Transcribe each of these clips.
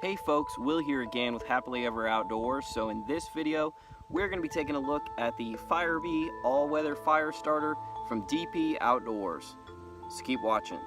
Hey folks, Will here again with Happily Ever Outdoors. So in this video, we're going to be taking a look at the Ferro all-weather fire starter from DP Outdoors. So keep watching.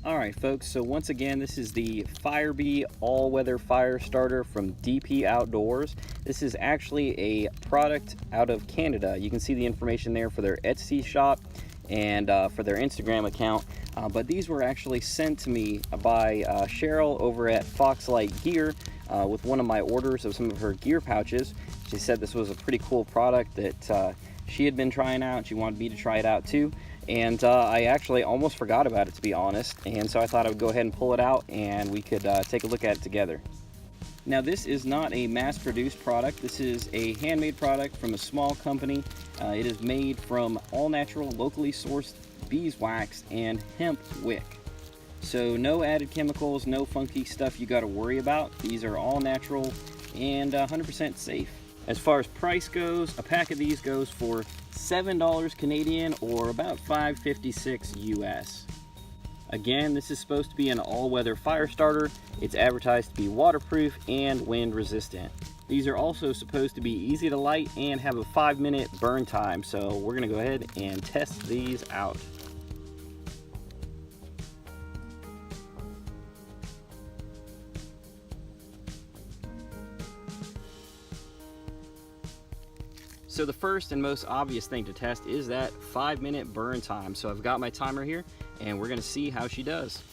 Alright folks, so once again, this is the Ferro all-weather fire starter from DP Outdoors. This is actually a product out of Canada. You can see the information there for their Etsy shop and for their Instagram account, but these were actually sent to me by Cheryl over at Foxlight Gear with one of my orders of some of her gear pouches. She said this was a pretty cool product that she had been trying out. She wanted me to try it out too, and I actually almost forgot about it, to be honest, and so I thought I would go ahead and pull it out and we could take a look at it together. Now, this is not a mass-produced product. This is a handmade product from a small company. It is made from all-natural, locally sourced beeswax and hemp wick. So no added chemicals, no funky stuff you got to worry about. These are all natural and 100% safe. As far as price goes, a pack of these goes for $7 Canadian or about $5.56 US. Again, this is supposed to be an all-weather fire starter. It's advertised to be waterproof and wind resistant. These are also supposed to be easy to light and have a 5-minute burn time, so we're gonna go ahead and test these out. So the first and most obvious thing to test is that 5-minute burn time. So I've got my timer here and we're gonna see how she does.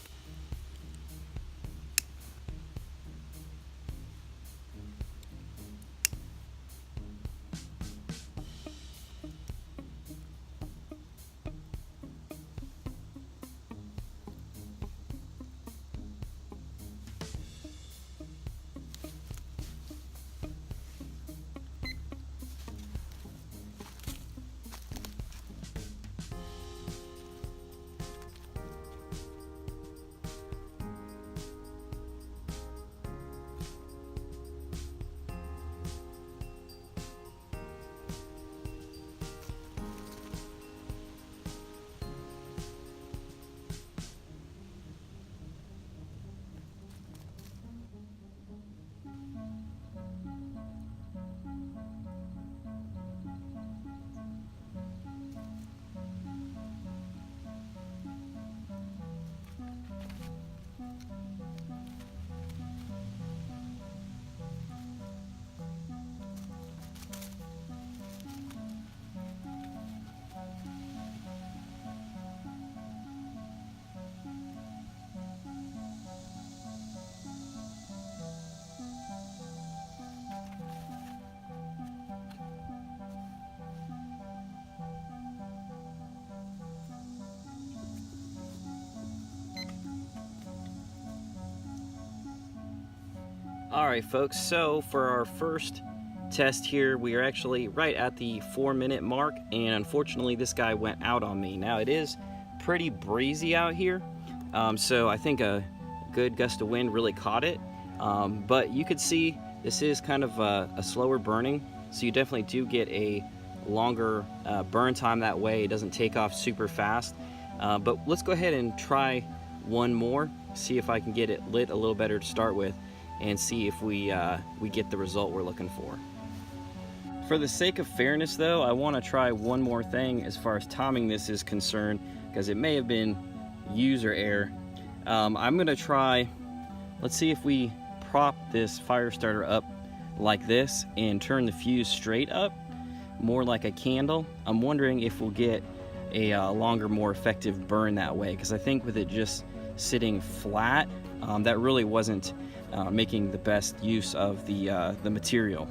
Alright folks, so for our first test here, we are actually right at the 4-minute mark, and unfortunately this guy went out on me. Now it is pretty breezy out here, so I think a good gust of wind really caught it, but you could see this is kind of a slower burning, so you definitely do get a longer burn time that way. It doesn't take off super fast, but let's go ahead and try one more, see if I can get it lit a little better to start with, and see if we get the result we're looking for. For the sake of fairness though, I want to try one more thing as far as timing this is concerned, because it may have been user error. I'm gonna try, let's see if we prop this fire starter up like this and turn the fuse straight up, more like a candle. I'm wondering if we'll get a longer, more effective burn that way, because I think with it just sitting flat, that really wasn't making the best use of the material.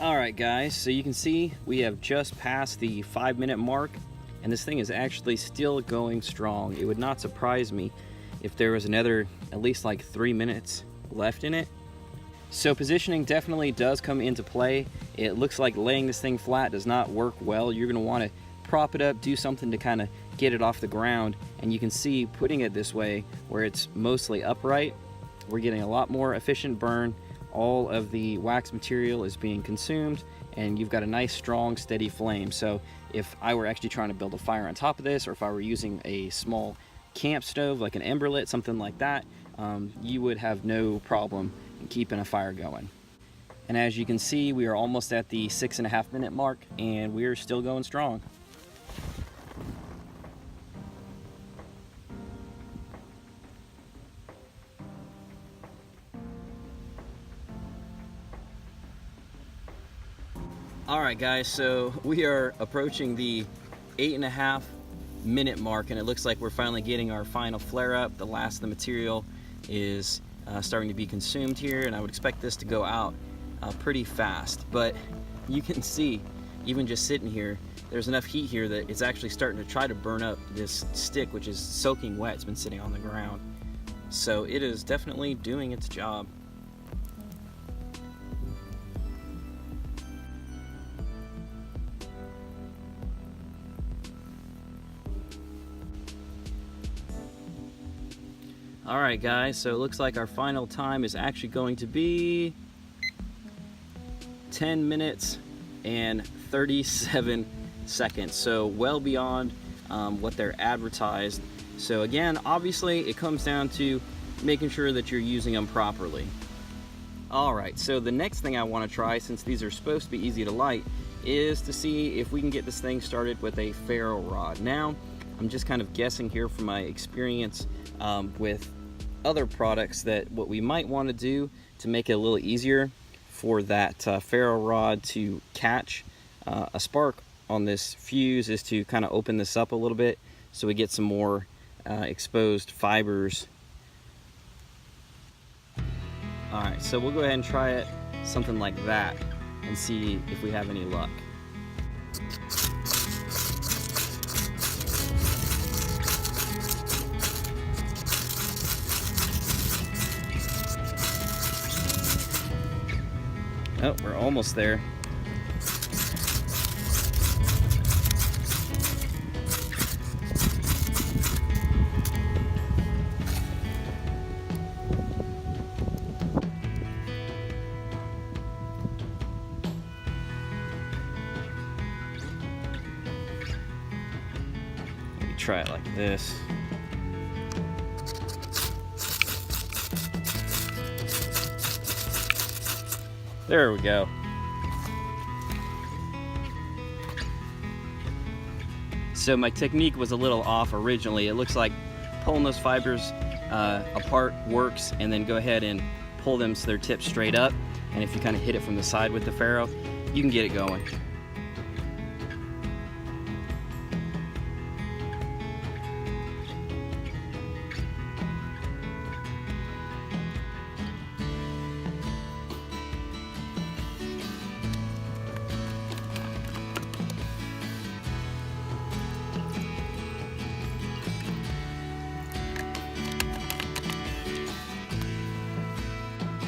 All right, guys, so you can see we have just passed the 5-minute mark, and this thing is actually still going strong. It would not surprise me if there was another at least like 3 minutes left in it. So positioning definitely does come into play. It looks like laying this thing flat does not work well. You're going to want to prop it up, do something to kind of get it off the ground, and you can see putting it this way where it's mostly upright, we're getting a lot more efficient burn. All of the wax material is being consumed, and you've got a nice strong steady flame. So if I were actually trying to build a fire on top of this, or if I were using a small camp stove like an ember lit, something like that, you would have no problem in keeping a fire going. And as you can see, we are almost at the 6.5 minute mark, and we are still going strong. All right, guys, so we are approaching the 8.5 minute mark, and it looks like we're finally getting our final flare up. The last of the material is starting to be consumed here, and I would expect this to go out pretty fast. But you can see, even just sitting here, there's enough heat here that it's actually starting to try to burn up this stick, which is soaking wet. It's been sitting on the ground. So it is definitely doing its job. All right, guys, so it looks like our final time is actually going to be 10 minutes and 37 seconds. So well beyond what they're advertised. So again, obviously it comes down to making sure that you're using them properly. All right, so the next thing I want to try, since these are supposed to be easy to light, is to see if we can get this thing started with a ferro rod. Now, I'm just kind of guessing here from my experience with other products that what we might want to do to make it a little easier for that ferro rod to catch a spark on this fuse is to kind of open this up a little bit so we get some more exposed fibers. All right, so we'll go ahead and try it something like that and see if we have any luck. Oh, we're almost there. Maybe try it like this. There we go. So my technique was a little off originally. It looks like pulling those fibers apart works, and then go ahead and pull them so they're tipped straight up. And if you kind of hit it from the side with the ferro, you can get it going.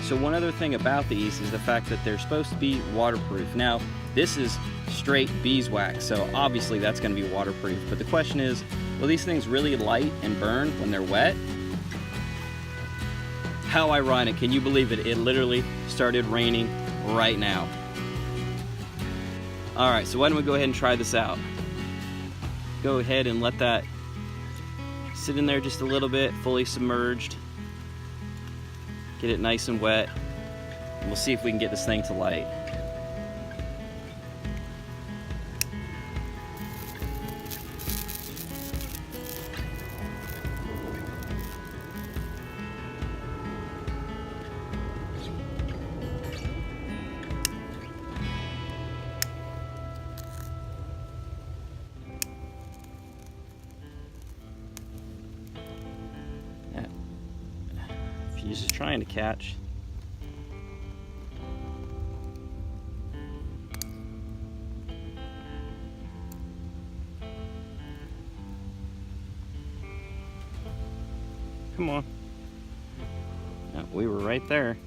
So one other thing about these is the fact that they're supposed to be waterproof. Now, this is straight beeswax, so obviously that's going to be waterproof. But the question is, will these things really light and burn when they're wet? How ironic, can you believe it? It literally started raining right now. All right, so why don't we go ahead and try this out? Go ahead and let that sit in there just a little bit, fully submerged. Get it nice and wet, and we'll see if we can get this thing to light. Fuse is trying to catch. Come on. Oh, we were right there.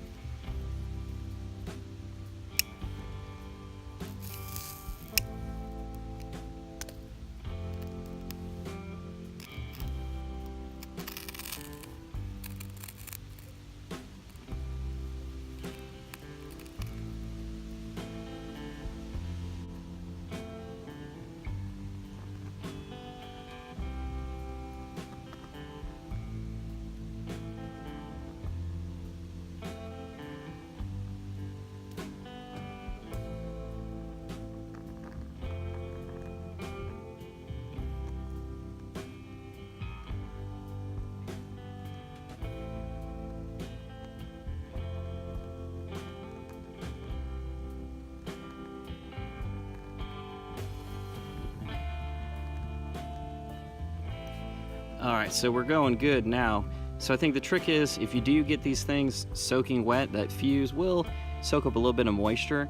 All right, so we're going good now. So I think the trick is, if you do get these things soaking wet, that fuse will soak up a little bit of moisture.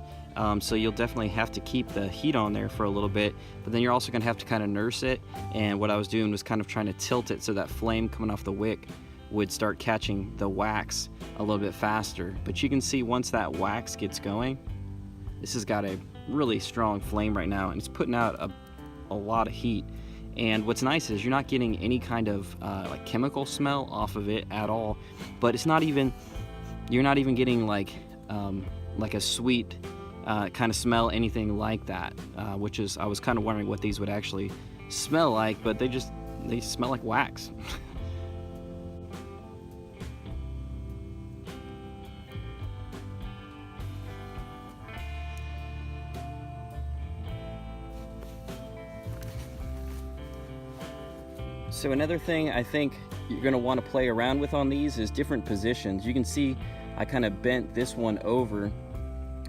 So you'll definitely have to keep the heat on there for a little bit, but then you're also gonna have to kind of nurse it. And what I was doing was kind of trying to tilt it so that flame coming off the wick would start catching the wax a little bit faster. But you can see once that wax gets going, this has got a really strong flame right now, and it's putting out a lot of heat. And what's nice is you're not getting any kind of like chemical smell off of it at all, but it's not even, you're not even getting like a sweet kind of smell, anything like that, which is, I was kind of wondering what these would actually smell like, but they smell like wax. So another thing I think you're going to want to play around with on these is different positions. You can see I kind of bent this one over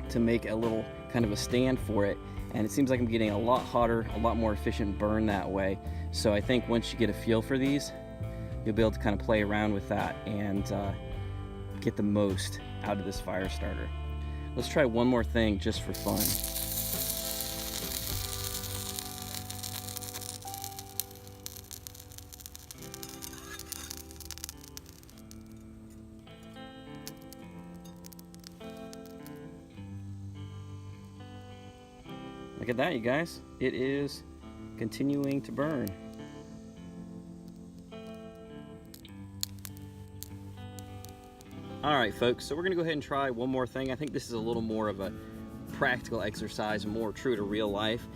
to make a little kind of a stand for it, and it seems like I'm getting a lot hotter, a lot more efficient burn that way. So I think once you get a feel for these, you'll be able to kind of play around with that and get the most out of this fire starter. Let's try one more thing just for fun. Look at that, you guys. It is continuing to burn. All right, folks, so we're gonna go ahead and try one more thing. I think this is a little more of a practical exercise, more true to real life,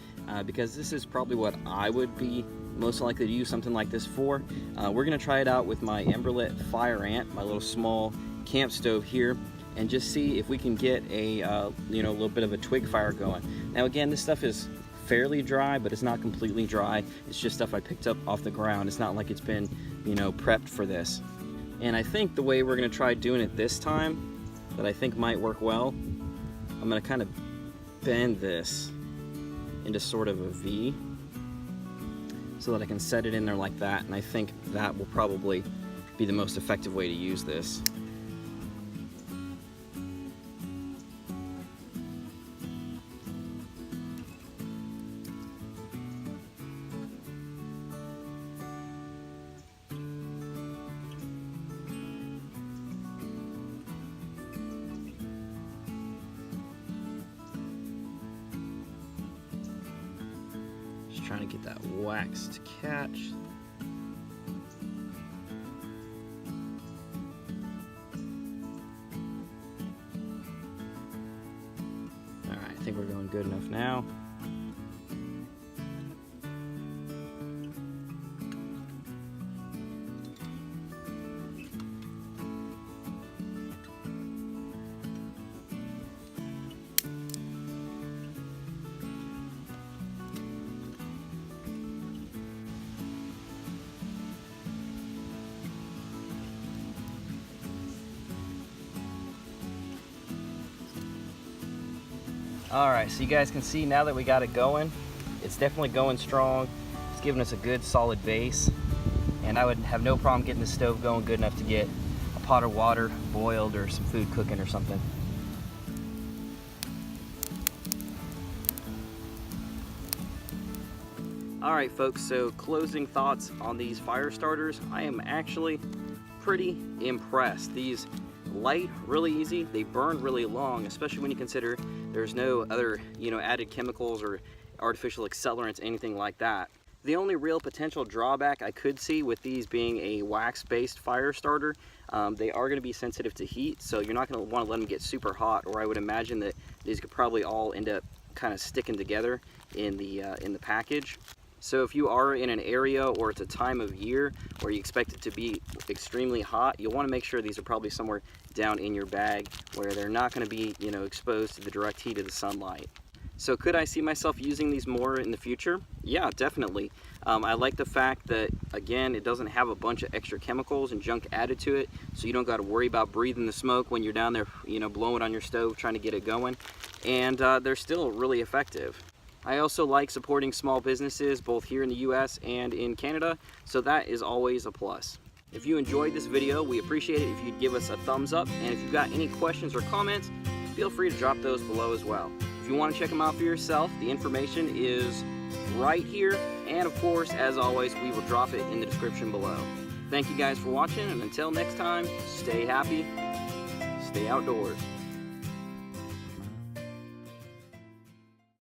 because this is probably what I would be most likely to use something like this for. We're gonna try it out with my Emberlit Fire Ant, my little small camp stove here, and just see if we can get a little bit of a twig fire going. Now again, this stuff is fairly dry, but it's not completely dry. It's just stuff I picked up off the ground. It's not like it's been, prepped for this. And I think the way we're gonna try doing it this time, that I think might work well, I'm gonna kind of bend this into sort of a V so that I can set it in there like that. And I think that will probably be the most effective way to use this. Trying to get that wax to catch. All right, I think we're going good enough now. All right, so you guys can see now that we got it going, it's definitely going strong. It's giving us a good solid base, and I would have no problem getting the stove going good enough to get a pot of water boiled or some food cooking or something. All right, folks, so closing thoughts on these fire starters. I am actually pretty impressed. These light really easy, they burn really long, especially when you consider there's no other, you know, added chemicals or artificial accelerants, anything like that. The only real potential drawback I could see with these being a wax-based fire starter, they are going to be sensitive to heat, so you're not going to want to let them get super hot, or I would imagine that these could probably all end up kind of sticking together in the package. So if you are in an area or it's a time of year where you expect it to be extremely hot, you'll want to make sure these are probably somewhere down in your bag where they're not going to be, you know, exposed to the direct heat of the sunlight. So could I see myself using these more in the future? Yeah, definitely. I like the fact that, again, it doesn't have a bunch of extra chemicals and junk added to it, so you don't got to worry about breathing the smoke when you're down there, you know, blowing on your stove trying to get it going. And they're still really effective. I also like supporting small businesses both here in the US and in Canada, so that is always a plus. If you enjoyed this video, we appreciate it if you'd give us a thumbs up, and if you've got any questions or comments, feel free to drop those below as well. If you want to check them out for yourself, the information is right here, and of course, as always, we will drop it in the description below. Thank you guys for watching, and until next time, stay happy, stay outdoors.